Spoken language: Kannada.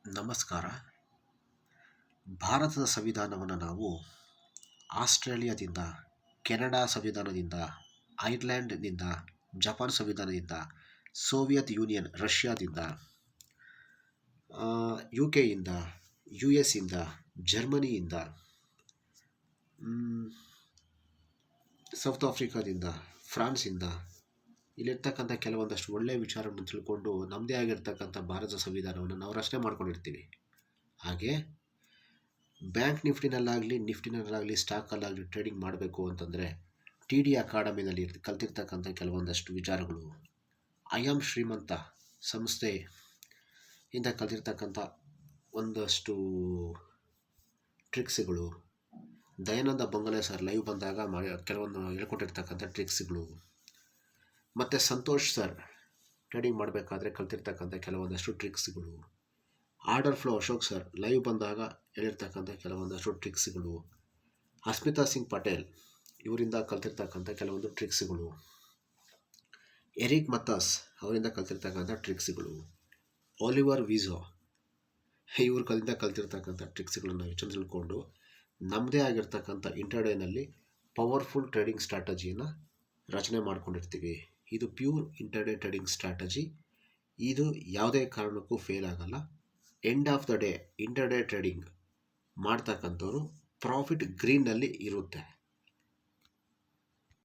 ನಮಸ್ಕಾರ. ಭಾರತದ ಸಂವಿಧಾನವನ್ನು ನಾವು ಆಸ್ಟ್ರೇಲಿಯಾದಿಂದ, ಕೆನಡಾ ಸಂವಿಧಾನದಿಂದ, ಐರ್ಲೆಂಡ್ನಿಂದ, ಜಪಾನ್ ಸಂವಿಧಾನದಿಂದ, ಸೋವಿಯತ್ ಯೂನಿಯನ್ ರಷ್ಯಾದಿಂದ, ಯು ಕೆಯಿಂದ, ಯು ಎಸ್ ಇಂದ, ಜರ್ಮನಿಯಿಂದ, ಸೌತ್ ಆಫ್ರಿಕಾದಿಂದ, ಫ್ರಾನ್ಸಿಂದ ಇಲ್ಲಿರ್ತಕ್ಕಂಥ ಕೆಲವೊಂದಷ್ಟು ಒಳ್ಳೆಯ ವಿಚಾರವನ್ನು ತಿಳ್ಕೊಂಡು ನಮ್ಮದೇ ಆಗಿರ್ತಕ್ಕಂಥ ಭಾರತ ಸಂವಿಧಾನವನ್ನು ನಾವು ರಚನೆ ಮಾಡ್ಕೊಂಡಿರ್ತೀವಿ. ಹಾಗೆ ಬ್ಯಾಂಕ್ ನಿಫ್ಟಿನಲ್ಲಾಗಲಿ ಸ್ಟಾಕಲ್ಲಾಗಲಿ ಟ್ರೇಡಿಂಗ್ ಮಾಡಬೇಕು ಅಂತಂದರೆ ಟಿ ಡಿ ಅಕಾಡೆಮಿನಲ್ಲಿ ಕಲ್ತಿರ್ತಕ್ಕಂಥ ಕೆಲವೊಂದಷ್ಟು ವಿಚಾರಗಳು, ಐ ಆಮ್ ಶ್ರೀಮಂತ ಸಂಸ್ಥೆಯಿಂದ ಕಲ್ತಿರ್ತಕ್ಕಂಥ ಒಂದಷ್ಟು ಟ್ರಿಕ್ಸ್ಗಳು, ದಯಾನಂದ ಬಂಗಲೆ ಸರ್ ಲೈವ್ ಬಂದಾಗ ಕೆಲವೊಂದು ಹೇಳ್ಕೊಟ್ಟಿರ್ತಕ್ಕಂಥ ಟ್ರಿಕ್ಸ್ಗಳು, ಮತ್ತು ಸಂತೋಷ್ ಸರ್ ಟ್ರೇಡಿಂಗ್ ಮಾಡಬೇಕಾದ್ರೆ ಕಲ್ತಿರ್ತಕ್ಕಂಥ ಕೆಲವೊಂದಷ್ಟು ಟ್ರಿಕ್ಸ್ಗಳು, order flow Ashok sir live ಬಂದಾಗ ಹೇಳಿರ್ತಕ್ಕಂಥ ಕೆಲವೊಂದಷ್ಟು ಟ್ರಿಕ್ಸ್ಗಳು, ಅಸ್ಮಿತಾ ಸಿಂಗ್ ಪಟೇಲ್ ಇವರಿಂದ ಕಲ್ತಿರ್ತಕ್ಕಂಥ ಕೆಲವೊಂದು ಟ್ರಿಕ್ಸ್ಗಳು, ಎರಿಕ್ ಮತ್ತಾಸ್ ಅವರಿಂದ ಕಲ್ತಿರ್ತಕ್ಕಂಥ ಟ್ರಿಕ್ಸ್ಗಳು, ಆಲಿವರ್ ವಿಝೋ ಇವ್ರ ಕಲಿಂದ ಕಲ್ತಿರ್ತಕ್ಕಂಥ ಟ್ರಿಕ್ಸ್ಗಳನ್ನು ಹೆಚ್ಚು ತಿಳ್ಕೊಂಡು ನಮ್ಮದೇ ಆಗಿರ್ತಕ್ಕಂಥ ಇಂಟರ್ಡೇನಲ್ಲಿ ಪವರ್ಫುಲ್ ಟ್ರೇಡಿಂಗ್ ಸ್ಟ್ರಾಟಜಿಯನ್ನು ರಚನೆ ಮಾಡ್ಕೊಂಡಿರ್ತೀವಿ. ಇದು ಪ್ಯೂರ್ ಇಂಟರ್ಡೇ ಟ್ರೇಡಿಂಗ್ ಸ್ಟ್ರಾಟಜಿ. ಇದು ಯಾವುದೇ ಕಾರಣಕ್ಕೂ ಫೇಲ್ ಆಗಲ್ಲ. End of the day intraday trading ಮಾಡ್ತಕ್ಕಂಥವ್ರು ಪ್ರಾಫಿಟ್ ಗ್ರೀನ್ನಲ್ಲಿ ಇರುತ್ತೆ.